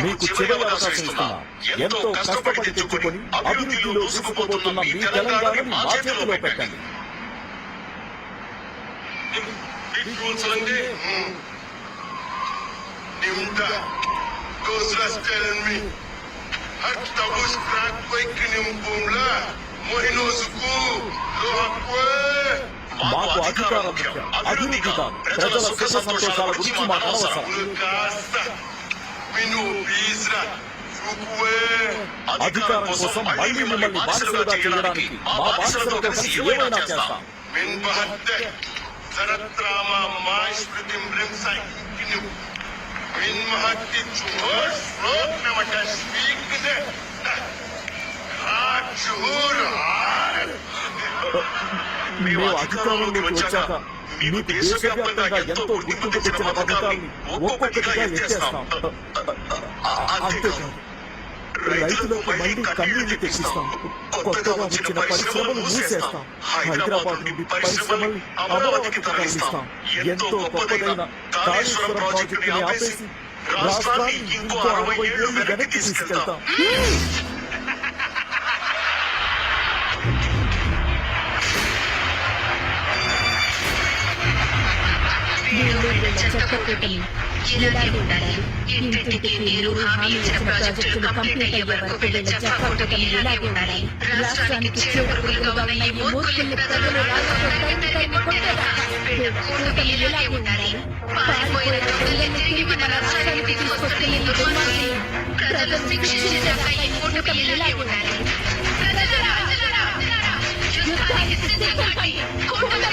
మీకు చివరి అవకాశం ఇస్తున్నాం. ఎంతో కష్టపడి తెచ్చుకొని అభివృద్ధిలో దూసుకుపోతున్న మీ తెలంగాణని మా చేతిలో పెట్టండి. మాకు అధికారం ముఖ్యం, అభివృద్ధి కాదు. ప్రజల సుఖ సంతోషాల గురించి మాకు అవసరం. అధికారం కోసం మళ్ళీ మిమ్మల్ని బానిసలుగా చేయడానికి మా బానిసలతో కలిసి ఏమైనా చేస్తాం. మేము అధికారంలోకి వచ్చాక మీకు దేశవ్యాప్తంగా ఎంతో గుర్తింపు తెచ్చిన పథకాన్ని ఒక్కొక్కటిగా ఎత్తేస్తాం. అంతేకాదు, రైతులకు మళ్ళీ కన్నీళ్లు తెచ్చిస్తాం. కొత్తగా వచ్చిన పరిశ్రమలు మూసేస్తాం. హైదరాబాద్ నుండి పరిశ్రమల్ని అమరావతికి తరలిస్తాం. ఎంతో గొప్పదైన కాళేశ్వరం ప్రాజెక్టుని ఆపేసి రాష్ట్రాన్ని ఇంకో 60 ఏళ్లు వెనక్కి తీసుకెళ్తాం. చట్టకూటమి ఇలాగే ఉండాలి. ఇంటింటికి నీరు హామీ ఇచ్చిన ప్రాజెక్టులు కంప్లీట్ అయ్యే వరకు వీళ్ళ చట్టకూటమి ఇలాగే ఉండాలి. రాష్ట్రానికి చేరుకులుగా ఉన్న ఈ మూర్ఖుల్ని ప్రజలు కూటమి ఇలాగే ఉండాలి. పారిపోయిన పిల్లల్ని తిరిగి మన రాష్ట్రానికి తీసుకొస్తే ఈ దుర్మార్గుల్ని ప్రజలు శిక్షించేదాకా ఈ కూటమి ఇలాగే ఉండాలి. యుద్ధానికి సిద్ధంగా కూటమి